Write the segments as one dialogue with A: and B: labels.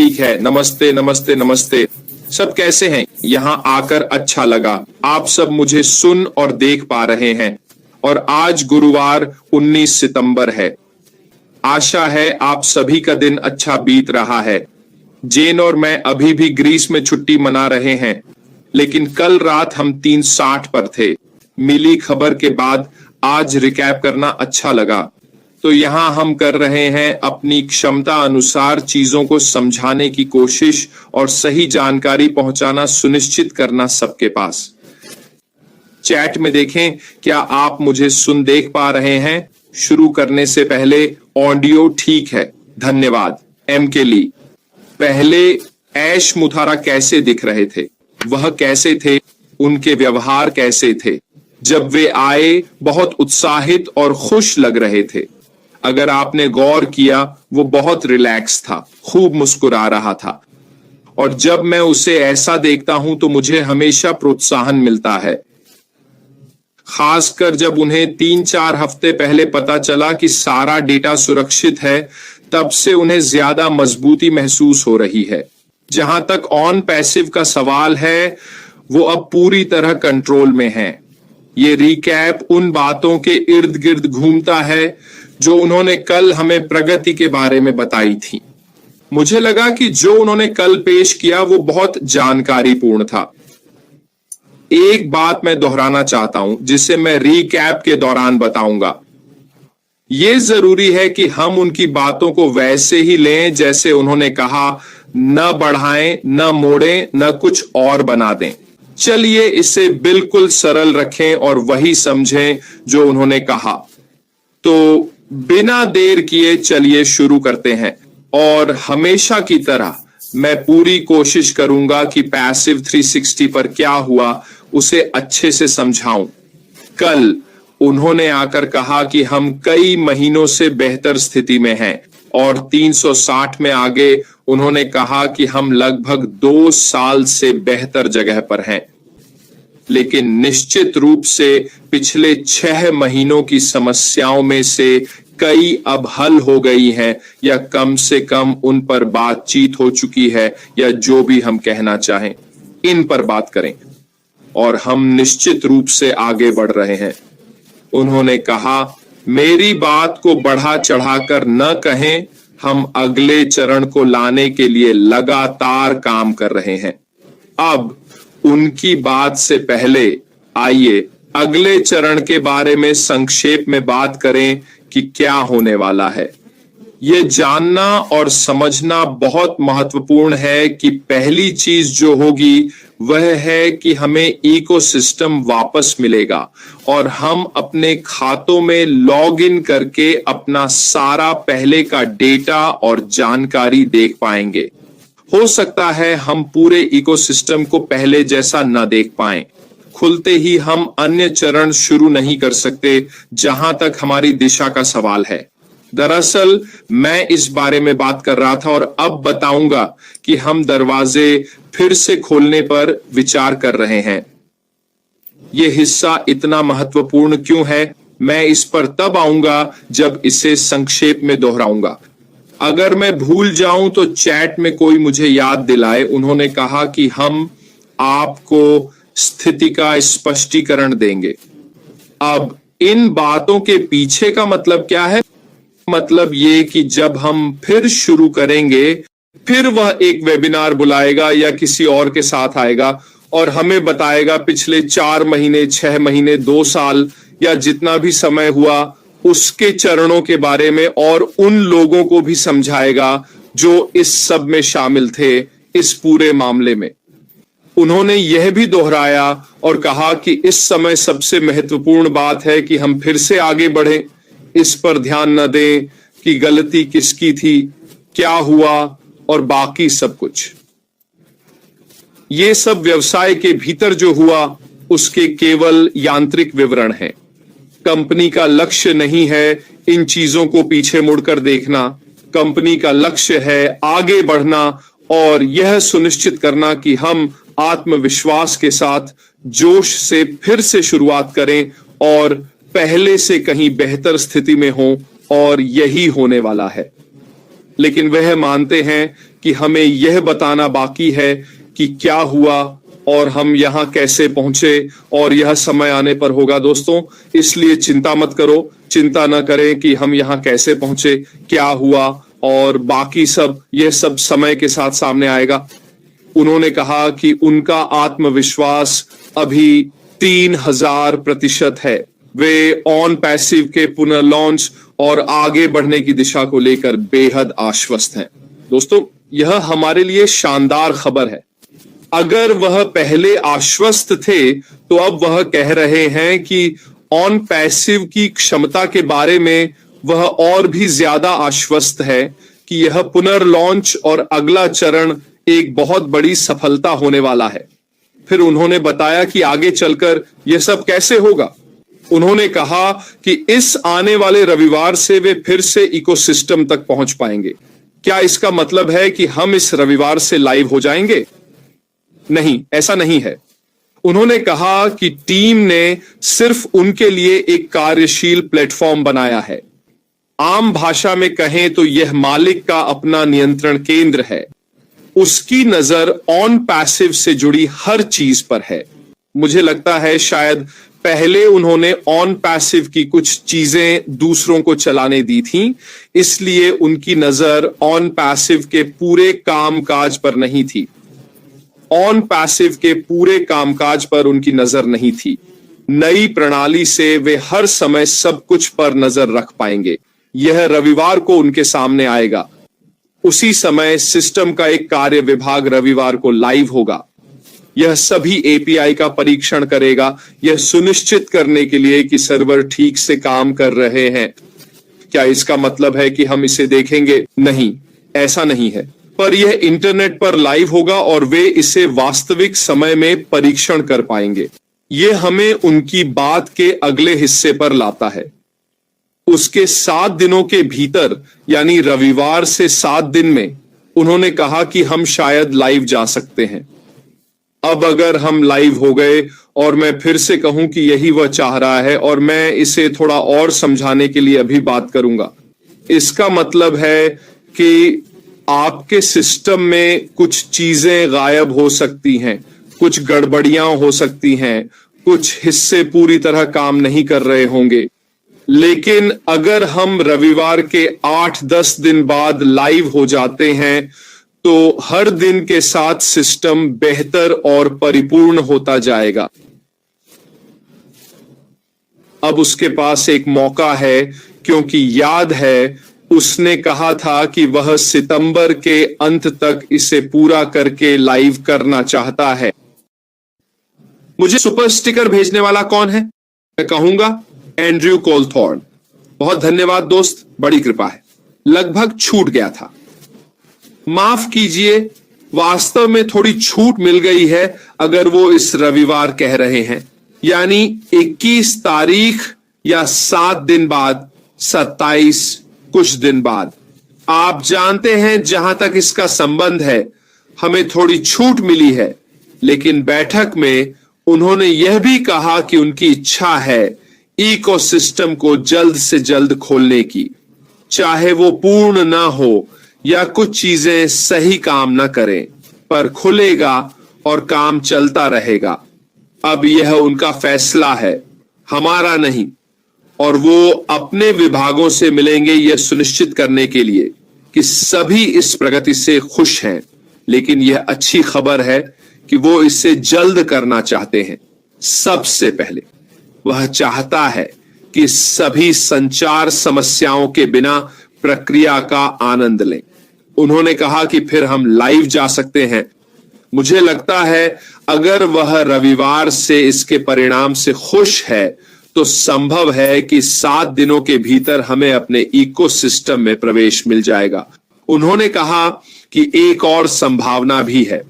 A: ठीक है, नमस्ते नमस्ते नमस्ते। सब कैसे हैं? यहाँ आकर अच्छा लगा। आप सब मुझे सुन और देख पा रहे हैं। और आज गुरुवार 19 सितंबर है। आशा है आप सभी का दिन अच्छा बीत रहा है। जेन और मैं अभी भी ग्रीस में छुट्टी मना रहे हैं, लेकिन कल रात हम 360 पर थे। मिली खबर के बाद आज रिकैप करना अच्छा लगा। तो यहां हम कर रहे हैं अपनी क्षमता अनुसार चीजों को समझाने की कोशिश और सही जानकारी पहुंचाना सुनिश्चित करना सबके पास। चैट में देखें क्या आप मुझे सुन देख पा रहे हैं। शुरू करने से पहले ऑडियो ठीक है, धन्यवाद। एम के ली। पहले ऐश मुथारा कैसे दिख रहे थे? वह कैसे थे? उनके व्यवहार कैसे थे? जब वे आए बहुत उत्साहित और खुश लग रहे थे। अगर आपने गौर किया वो बहुत रिलैक्स था, खूब मुस्कुरा रहा था। और जब मैं उसे ऐसा देखता हूं तो मुझे हमेशा प्रोत्साहन मिलता है, खासकर जब उन्हें 3-4 हफ्ते पहले पता चला कि सारा डेटा सुरक्षित है। तब से उन्हें ज्यादा मजबूती महसूस हो रही है। जहां तक ऑन पैसिव का सवाल है, वो अब पूरी तरह कंट्रोल में है। ये रिकैप उन बातों के इर्द गिर्द घूमता है जो उन्होंने कल हमें प्रगति के बारे में बताई थी। मुझे लगा कि जो उन्होंने कल पेश किया वो बहुत जानकारीपूर्ण था। एक बात मैं दोहराना चाहता हूं जिसे मैं रिकैप के दौरान बताऊंगा। यह जरूरी है कि हम उनकी बातों को वैसे ही लें जैसे उन्होंने कहा, न बढ़ाएं, न मोड़ें, न कुछ और बना दें। चलिए इसे बिल्कुल सरल रखें और वही समझें जो उन्होंने कहा। तो बिना देर किए चलिए शुरू करते हैं। और हमेशा की तरह मैं पूरी कोशिश करूंगा कि पैसिव 360 पर क्या हुआ उसे अच्छे से समझाऊं। कल उन्होंने आकर कहा कि हम कई महीनों से बेहतर स्थिति में हैं और 360 में आगे उन्होंने कहा कि हम लगभग 2 साल से बेहतर जगह पर हैं। लेकिन निश्चित रूप से पिछले 6 महीनों की समस्याओं में से कई अब हल हो गई हैं, या कम से कम उन पर बातचीत हो चुकी है, या जो भी हम कहना चाहें इन पर बात करें। और हम निश्चित रूप से आगे बढ़ रहे हैं। उन्होंने कहा, मेरी बात को बढ़ा चढ़ाकर न कहें, हम अगले चरण को लाने के लिए लगातार काम कर रहे हैं। अब उनकी बात से पहले आइए अगले चरण के बारे में संक्षेप में बात करें कि क्या होने वाला है। यह जानना और समझना बहुत महत्वपूर्ण है कि पहली चीज जो होगी वह है कि हमें इकोसिस्टम वापस मिलेगा और हम अपने खातों में लॉग इन करके अपना सारा पहले का डेटा और जानकारी देख पाएंगे। हो सकता है हम पूरे इकोसिस्टम को पहले जैसा न देख पाएं। खुलते ही हम अन्य चरण शुरू नहीं कर सकते जहां तक हमारी दिशा का सवाल है। दरअसल मैं इस बारे में बात कर रहा था और अब बताऊंगा कि हम दरवाजे फिर से खोलने पर विचार कर रहे हैं। यह हिस्सा इतना महत्वपूर्ण क्यों है, मैं इस पर तब आऊंगा जब इसे संक्षेप में दोहराऊंगा। अगर मैं भूल जाऊं तो चैट में कोई मुझे याद दिलाए। उन्होंने कहा कि हम आपको स्थिति का स्पष्टीकरण देंगे। अब इन बातों के पीछे का मतलब क्या है? मतलब ये कि जब हम फिर शुरू करेंगे, फिर वह एक वेबिनार बुलाएगा या किसी और के साथ आएगा और हमें बताएगा पिछले 4 महीने, 6 महीने, 2 साल या जितना भी समय हुआ उसके चरणों के बारे में, और उन लोगों को भी समझाएगा जो इस सब में शामिल थे, इस पूरे मामले में। उन्होंने यह भी दोहराया और कहा कि इस समय सबसे महत्वपूर्ण बात है कि हम फिर से आगे बढ़ें, इस पर ध्यान न दें कि गलती किसकी थी, क्या हुआ और बाकी सब कुछ। ये सब व्यवसाय के भीतर जो हुआ उसके केवल यांत्रिक विवरण हैं। कंपनी का लक्ष्य नहीं है इन चीजों को पीछे मुड़कर देखना। कंपनी का लक्ष्य है आगे बढ़ना और यह सुनिश्चित करना कि हम आत्मविश्वास के साथ जोश से फिर से शुरुआत करें और पहले से कहीं बेहतर स्थिति में हों, और यही होने वाला है। लेकिन वह मानते हैं कि हमें यह बताना बाकी है कि क्या हुआ और हम यहां कैसे पहुंचे, और यह समय आने पर होगा दोस्तों। इसलिए चिंता मत करो, चिंता न करें कि हम यहां कैसे पहुंचे, क्या हुआ और बाकी सब, यह सब समय के साथ सामने आएगा। उन्होंने कहा कि उनका आत्मविश्वास अभी 3000% है। वे ऑन पैसिव के पुनर्लॉन्च और आगे बढ़ने की दिशा को लेकर बेहद आश्वस्त हैं। दोस्तों, यह हमारे लिए शानदार खबर है। अगर वह पहले आश्वस्त थे तो अब वह कह रहे हैं कि ऑन पैसिव की क्षमता के बारे में वह और भी ज्यादा आश्वस्त है कि यह पुनर्लॉन्च और अगला चरण एक बहुत बड़ी सफलता होने वाला है। फिर उन्होंने बताया कि आगे चलकर यह सब कैसे होगा। उन्होंने कहा कि इस आने वाले रविवार से वे फिर से इकोसिस्टम तक पहुंच पाएंगे। क्या इसका मतलब है कि हम इस रविवार से लाइव हो जाएंगे? नहीं, ऐसा नहीं है। उन्होंने कहा कि टीम ने सिर्फ उनके लिए एक कार्यशील प्लेटफॉर्म बनाया है। आम भाषा में कहें तो यह मालिक का अपना नियंत्रण केंद्र है। उसकी नजर ऑन पैसिव से जुड़ी हर चीज पर है। मुझे लगता है शायद पहले उन्होंने ऑन पैसिव की कुछ चीजें दूसरों को चलाने दी थीं, इसलिए उनकी नजर ऑन पैसिव के पूरे कामकाज पर नहीं थी। ऑन पैसिव के पूरे कामकाज पर उनकी नजर नहीं थी। नई प्रणाली से वे हर समय सब कुछ पर नजर रख पाएंगे। यह रविवार को उनके सामने आएगा। उसी समय सिस्टम का एक कार्य विभाग रविवार को लाइव होगा। यह सभी एपीआई का परीक्षण करेगा, यह सुनिश्चित करने के लिए कि सर्वर ठीक से काम कर रहे हैं। क्या इसका मतलब है कि हम इसे देखेंगे? नहीं, ऐसा नहीं है। पर यह इंटरनेट पर लाइव होगा और वे इसे वास्तविक समय में परीक्षण कर पाएंगे। यह हमें उनकी बात के अगले हिस्से पर लाता है। उसके 7 दिनों के भीतर, यानी रविवार से 7 दिन में, उन्होंने कहा कि हम शायद लाइव जा सकते हैं। अब अगर हम लाइव हो गए और मैं फिर से कहूं कि यही वह चाह रहा है, और मैं इसे थोड़ा और समझाने के लिए अभी बात करूंगा। इसका मतलब है कि आपके सिस्टम में कुछ चीजें गायब हो सकती हैं, कुछ गड़बड़ियां हो सकती हैं, कुछ हिस्से पूरी तरह काम नहीं कर रहे होंगे। लेकिन अगर हम रविवार के 8-10 दिन बाद लाइव हो जाते हैं तो हर दिन के साथ सिस्टम बेहतर और परिपूर्ण होता जाएगा। अब उसके पास एक मौका है, क्योंकि याद है उसने कहा था कि वह सितंबर के अंत तक इसे पूरा करके लाइव करना चाहता है। मुझे सुपर स्टिकर भेजने वाला कौन है? मैं कहूंगा एंड्रयू कोलथॉर्न। बहुत धन्यवाद दोस्त, बड़ी कृपा है। लगभग छूट गया था। माफ कीजिए, वास्तव में थोड़ी छूट मिल गई है अगर वो इस रविवार कह रहे हैं, यानी 21 तारीख या 7 दिन बाद, 27 कुछ दिन बाद। आप जानते हैं जहां तक इसका संबंध है, हमें थोड़ी छूट मिली है। लेकिन बैठक में उन्होंने यह भी कहा कि उनकी इच्छा है इकोसिस्टम को जल्द से जल्द खोलने की, चाहे वो पूर्ण ना हो या कुछ चीजें सही काम ना करें, पर खुलेगा और काम चलता रहेगा। अब यह उनका फैसला है, हमारा नहीं। और वो अपने विभागों से मिलेंगे यह सुनिश्चित करने के लिए कि सभी इस प्रगति से खुश हैं। लेकिन यह अच्छी खबर है कि वो इसे जल्द करना चाहते हैं। सबसे पहले वह चाहता है कि सभी संचार समस्याओं के बिना प्रक्रिया का आनंद लें। उन्होंने कहा कि फिर हम लाइव जा सकते हैं। मुझे लगता है अगर वह रविवार से इसके परिणाम से खुश है तो संभव है कि 7 दिनों के भीतर हमें अपने इकोसिस्टम में प्रवेश मिल जाएगा। उन्होंने कहा कि एक और संभावना भी है।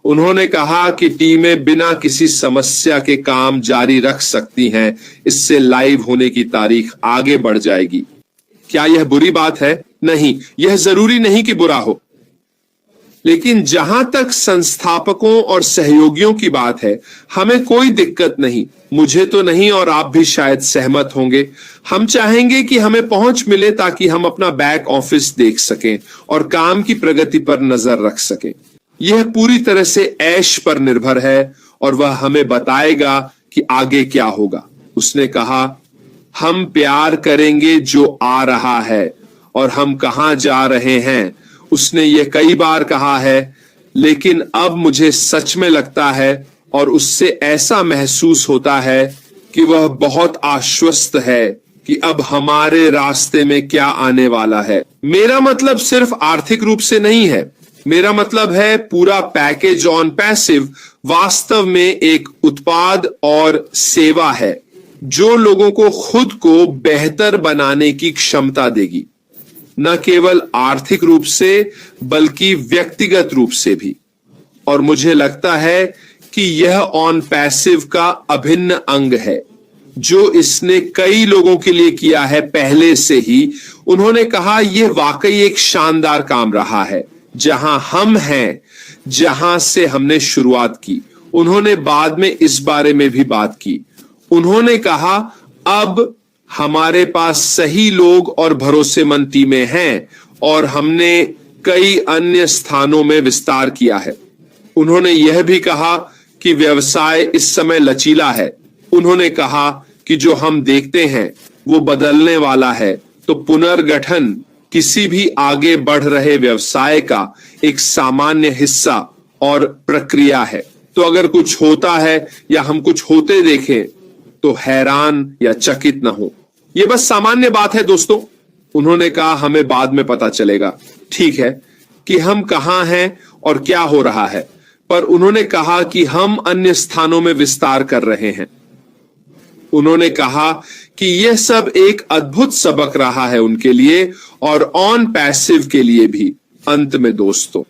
A: उन्होंने कहा कि टीमें बिना किसी समस्या के काम जारी रख सकती हैं, इससे लाइव होने की तारीख आगे बढ़ जाएगी। क्या यह बुरी बात है? नहीं, यह जरूरी नहीं कि बुरा हो। लेकिन जहां तक संस्थापकों और सहयोगियों की बात है, हमें कोई दिक्कत नहीं। मुझे तो नहीं, और आप भी शायद सहमत होंगे। हम चाहेंगे कि हमें पहुंच मिले ताकि हम अपना बैक ऑफिस देख सकें और काम की प्रगति पर नजर रख सकें। यह पूरी तरह से ऐश पर निर्भर है और वह हमें बताएगा कि आगे क्या होगा। उसने कहा, हम प्यार करेंगे जो आ रहा है और हम कहां जा रहे हैं। उसने ये कई बार कहा है, लेकिन अब मुझे सच में लगता है और उससे ऐसा महसूस होता है कि वह बहुत आश्वस्त है कि अब हमारे रास्ते में क्या आने वाला है। मेरा मतलब सिर्फ आर्थिक रूप से नहीं है, मेरा मतलब है पूरा पैकेज ऑन पैसिव वास्तव में एक उत्पाद और सेवा है जो लोगों को खुद को बेहतर बनाने की क्षमता देगी, न केवल आर्थिक रूप से बल्कि व्यक्तिगत रूप से भी। और मुझे लगता है कि यह ऑन पैसिव का अभिन्न अंग है जो इसने कई लोगों के लिए किया है पहले से ही। उन्होंने कहा, यह वाकई एक शानदार काम रहा है जहां हम हैं, जहां से हमने शुरुआत की। उन्होंने बाद में इस बारे में भी बात की। उन्होंने कहा, अब हमारे पास सही लोग और भरोसेमंद टीमें हैं और हमने कई अन्य स्थानों में विस्तार किया है। उन्होंने यह भी कहा कि व्यवसाय इस समय लचीला है। उन्होंने कहा कि जो हम देखते हैं वो बदलने वाला है। तो पुनर्गठन किसी भी आगे बढ़ रहे व्यवसाय का एक सामान्य हिस्सा और प्रक्रिया है। तो अगर कुछ होता है या हम कुछ होते देखें तो हैरान या चकित न हो। यह बस सामान्य बात है दोस्तों। उन्होंने कहा, हमें बाद में पता चलेगा, ठीक है, कि हम कहां हैं और क्या हो रहा है, पर उन्होंने कहा कि हम अन्य स्थानों में विस्तार कर रहे हैं। उन्होंने कहा कि यह सब एक अद्भुत सबक रहा है उनके लिए और ऑन पैसिव के लिए भी। अंत में दोस्तों,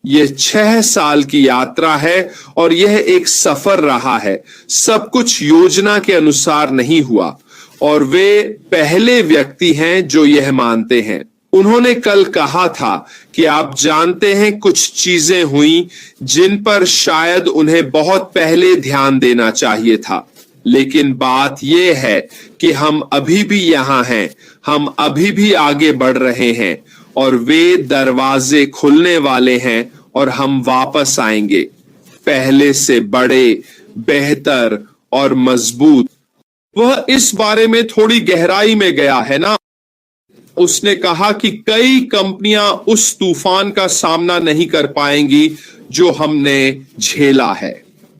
A: यह 6 साल की यात्रा है और यह एक सफर रहा है। सब कुछ योजना के अनुसार नहीं हुआ और वे पहले व्यक्ति हैं जो यह मानते हैं। उन्होंने कल कहा था कि आप जानते हैं, कुछ चीजें हुई जिन पर शायद उन्हें बहुत पहले ध्यान देना चाहिए था, लेकिन बात यह है कि हम अभी भी यहां हैं, हम अभी भी आगे बढ़ रहे हैं और वे दरवाजे खुलने वाले हैं और हम वापस आएंगे पहले से बड़े, बेहतर और मजबूत। वह इस बारे में थोड़ी गहराई में गया है ना। उसने कहा कि कई कंपनियां उस तूफान का सामना नहीं कर पाएंगी जो हमने झेला है।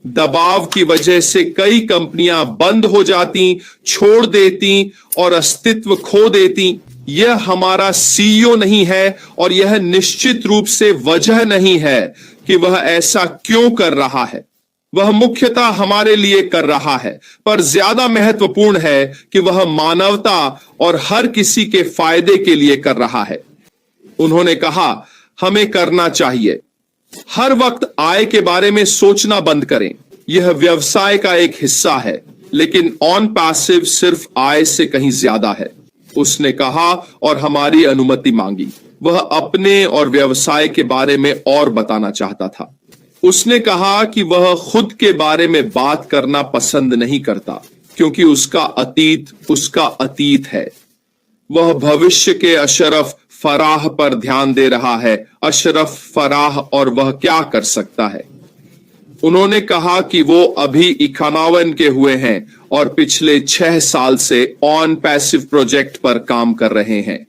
A: दबाव की वजह से कई कंपनियां बंद हो जाती, छोड़ देती और अस्तित्व खो देती। यह हमारा सीईओ नहीं है और यह निश्चित रूप से वजह नहीं है कि वह ऐसा क्यों कर रहा है। वह मुख्यतः हमारे लिए कर रहा है, पर ज्यादा महत्वपूर्ण है कि वह मानवता और हर किसी के फायदे के लिए कर रहा है। उन्होंने कहा, हमें करना चाहिए। हर वक्त आय के बारे में सोचना बंद करें। यह व्यवसाय का एक हिस्सा है, लेकिन ऑन पैसिव सिर्फ आय से कहीं ज्यादा है। उसने कहा और हमारी अनुमति मांगी। वह अपने और व्यवसाय के बारे में और बताना चाहता था। उसने कहा कि वह खुद के बारे में बात करना पसंद नहीं करता क्योंकि उसका अतीत है। वह भविष्य के अशरफ फराह पर ध्यान दे रहा है। अशरफ फराह और वह क्या कर सकता है। उन्होंने कहा कि वो अभी 91 के हुए हैं और पिछले 6 साल से ऑन पैसिव प्रोजेक्ट पर काम कर रहे हैं।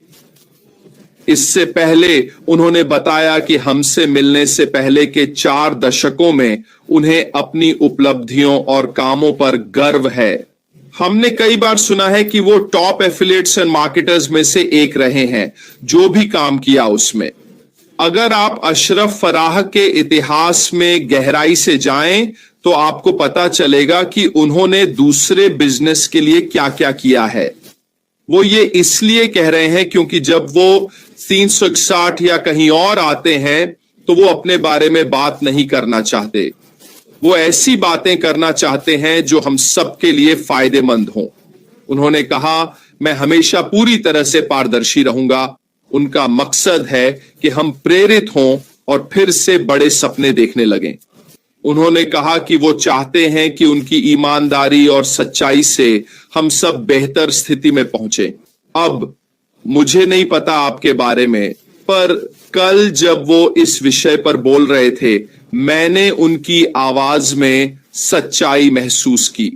A: इससे पहले उन्होंने बताया कि हमसे मिलने से पहले के 4 दशकों में उन्हें अपनी उपलब्धियों और कामों पर गर्व है। हमने कई बार सुना है कि वो टॉप एफिलिएट्स एंड मार्केटर्स में से एक रहे हैं, जो भी काम किया उसमें। अगर आप अशरफ फराह के इतिहास में गहराई से जाएं तो आपको पता चलेगा कि उन्होंने दूसरे बिजनेस के लिए क्या क्या किया है। वो ये इसलिए कह रहे हैं क्योंकि जब वो 361 या कहीं और आते हैं तो वो अपने बारे में बात नहीं करना चाहते। वो ऐसी बातें करना चाहते हैं जो हम सबके लिए फायदेमंद हों। उन्होंने कहा, मैं हमेशा पूरी तरह से पारदर्शी रहूंगा। उनका मकसद है कि हम प्रेरित हों और फिर से बड़े सपने देखने लगे। उन्होंने कहा कि वो चाहते हैं कि उनकी ईमानदारी और सच्चाई से हम सब बेहतर स्थिति में पहुंचे। अब मुझे नहीं पता आपके बारे में, पर कल जब वो इस विषय पर बोल रहे थे, मैंने उनकी आवाज में सच्चाई महसूस की।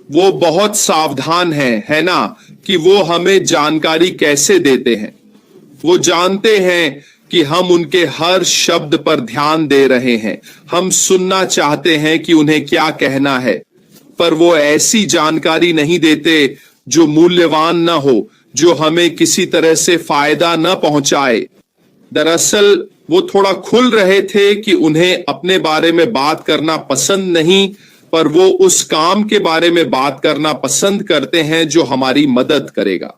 A: वो बहुत सावधान है ना, कि वो हमें जानकारी कैसे देते हैं। वो जानते हैं कि हम उनके हर शब्द पर ध्यान दे रहे हैं। हम सुनना चाहते हैं कि उन्हें क्या कहना है, पर वो ऐसी जानकारी नहीं देते जो मूल्यवान ना हो, जो हमें किसी तरह से फायदा न पहुंचाए। दरअसल वो थोड़ा खुल रहे थे कि उन्हें अपने बारे में बात करना पसंद नहीं, पर वो उस काम के बारे में बात करना पसंद करते हैं जो हमारी मदद करेगा।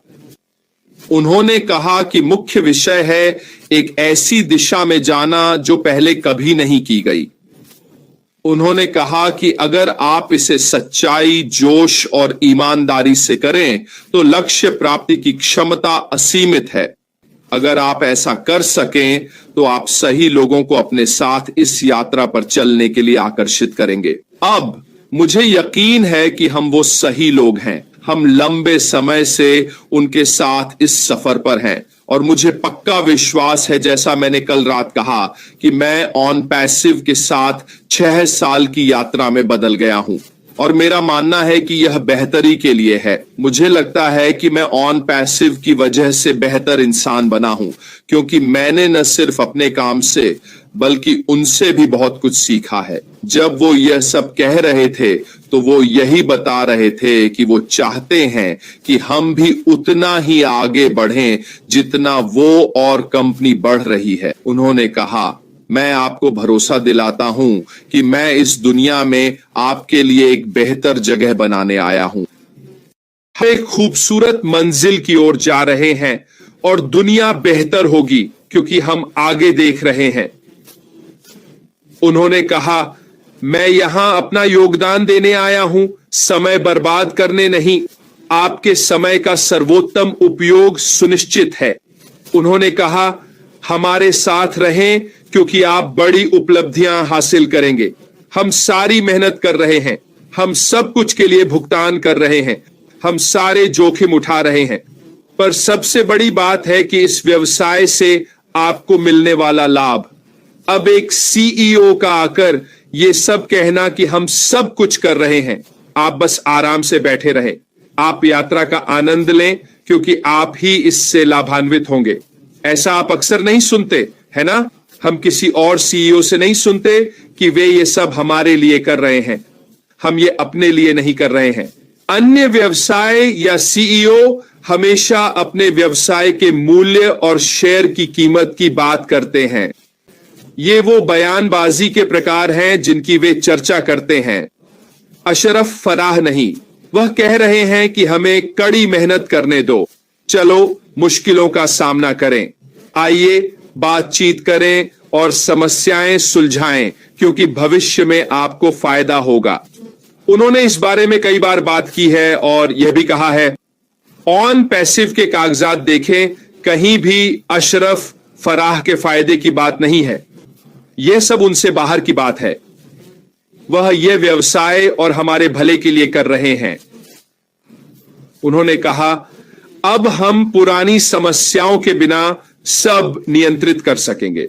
A: उन्होंने कहा कि मुख्य विषय है एक ऐसी दिशा में जाना जो पहले कभी नहीं की गई। उन्होंने कहा कि अगर आप इसे सच्चाई, जोश और ईमानदारी से करें तो लक्ष्य प्राप्ति की क्षमता असीमित है। अगर आप ऐसा कर सकें तो आप सही लोगों को अपने साथ इस यात्रा पर चलने के लिए आकर्षित करेंगे। अब मुझे यकीन है कि हम वो सही लोग हैं। हम लंबे समय से उनके साथ इस सफर पर हैं और मुझे पक्का विश्वास है, जैसा मैंने कल रात कहा, कि मैं ऑन पैसिव के साथ 6 साल की यात्रा में बदल गया हूं और मेरा मानना है कि यह बेहतरी के लिए है। मुझे लगता है कि मैं ऑन पैसिव की वजह से बेहतर इंसान बना हूं, क्योंकि मैंने न सिर्फ अपने काम से बल्कि उनसे भी बहुत कुछ सीखा है। जब वो यह सब कह रहे थे तो वो यही बता रहे थे कि वो चाहते हैं कि हम भी उतना ही आगे बढ़ें जितना वो और कंपनी बढ़ रही है। उन्होंने कहा, मैं आपको भरोसा दिलाता हूं कि मैं इस दुनिया में आपके लिए एक बेहतर जगह बनाने आया हूं। हम एक खूबसूरत मंजिल की ओर जा रहे हैं और दुनिया बेहतर होगी क्योंकि हम आगे देख रहे हैं। उन्होंने कहा, मैं यहां अपना योगदान देने आया हूं, समय बर्बाद करने नहीं। आपके समय का सर्वोत्तम उपयोग सुनिश्चित है। उन्होंने कहा, हमारे साथ रहें क्योंकि आप बड़ी उपलब्धियां हासिल करेंगे। हम सारी मेहनत कर रहे हैं, हम सब कुछ के लिए भुगतान कर रहे हैं, हम सारे जोखिम उठा रहे हैं, पर सबसे बड़ी बात है कि इस व्यवसाय से आपको मिलने वाला लाभ। अब एक सीईओ का आकर ये सब कहना कि हम सब कुछ कर रहे हैं, आप बस आराम से बैठे रहें, आप यात्रा का आनंद लें क्योंकि आप ही इससे लाभान्वित होंगे। ऐसा आप अक्सर नहीं सुनते, है ना? हम किसी और सीईओ से नहीं सुनते कि वे ये सब हमारे लिए कर रहे हैं, हम ये अपने लिए नहीं कर रहे हैं। अन्य व्यवसाय या सीईओ हमेशा अपने व्यवसाय के मूल्य और शेयर की कीमत की बात करते हैं। ये वो बयानबाजी के प्रकार हैं जिनकी वे चर्चा करते हैं। अशरफ फराह नहीं, वह कह रहे हैं कि हमें कड़ी मेहनत करने दो, चलो मुश्किलों का सामना करें, आइए बातचीत करें और समस्याएं सुलझाएं क्योंकि भविष्य में आपको फायदा होगा। उन्होंने इस बारे में कई बार बात की है और यह भी कहा है, ऑन पैसिव के कागजात देखें, कहीं भी अशरफ फराह के फायदे की बात नहीं है। यह सब उनसे बाहर की बात है। वह यह व्यवसाय और हमारे भले के लिए कर रहे हैं। उन्होंने कहा, अब हम पुरानी समस्याओं के बिना सब नियंत्रित कर सकेंगे।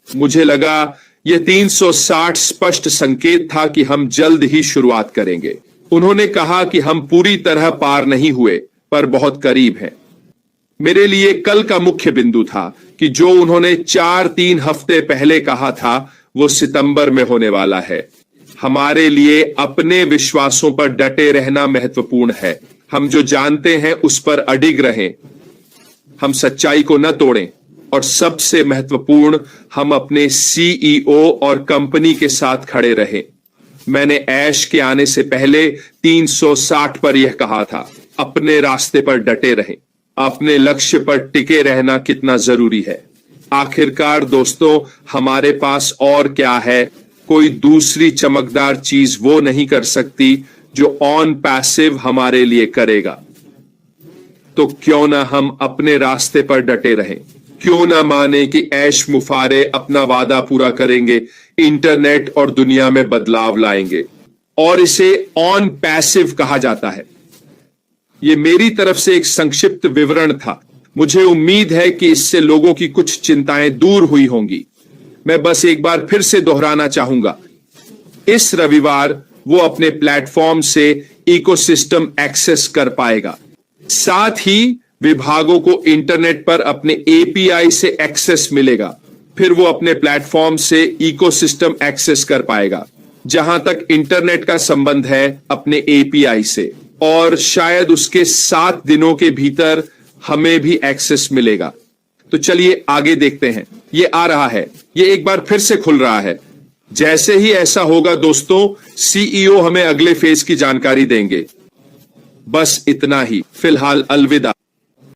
A: मुझे लगा यह 360 स्पष्ट संकेत था कि हम जल्द ही शुरुआत करेंगे। उन्होंने कहा कि हम पूरी तरह पार नहीं हुए पर बहुत करीब हैं। मेरे लिए कल का मुख्य बिंदु था कि जो उन्होंने 4-3 हफ्ते पहले कहा था वो सितंबर में होने वाला है। हमारे लिए अपने विश्वासों पर डटे रहना महत्वपूर्ण है। हम जो जानते हैं उस पर अडिग रहें, हम सच्चाई को न तोड़ें और सबसे महत्वपूर्ण, हम अपने सीईओ और कंपनी के साथ खड़े रहें। मैंने ऐश के आने से पहले 360 पर यह कहा था, अपने रास्ते पर डटे रहें। अपने लक्ष्य पर टिके रहना कितना जरूरी है। आखिरकार दोस्तों, हमारे पास और क्या है? कोई दूसरी चमकदार चीज वो नहीं कर सकती जो ऑन पैसिव हमारे लिए करेगा। तो क्यों ना हम अपने रास्ते पर डटे रहें, क्यों ना माने कि ऐश मुफारे अपना वादा पूरा करेंगे, इंटरनेट और दुनिया में बदलाव लाएंगे, और इसे ऑन पैसिव कहा जाता है। यह मेरी तरफ से एक संक्षिप्त विवरण था। मुझे उम्मीद है कि इससे लोगों की कुछ चिंताएं दूर हुई होंगी। मैं बस एक बार फिर से दोहराना चाहूंगा, इस रविवार वो अपने प्लेटफॉर्म से इकोसिस्टम एक्सेस कर पाएगा। साथ ही विभागों को इंटरनेट पर अपने एपीआई से एक्सेस मिलेगा। फिर वो अपने प्लेटफॉर्म से इकोसिस्टम एक्सेस कर पाएगा, जहां तक इंटरनेट का संबंध है अपने एपीआई से, और शायद उसके 7 दिनों के भीतर हमें भी एक्सेस मिलेगा। तो चलिए आगे देखते हैं। ये आ रहा है, ये एक बार फिर से खुल रहा है। जैसे ही ऐसा होगा दोस्तों, सीईओ हमें अगले फेज की जानकारी देंगे। बस इतना ही, फिलहाल अलविदा।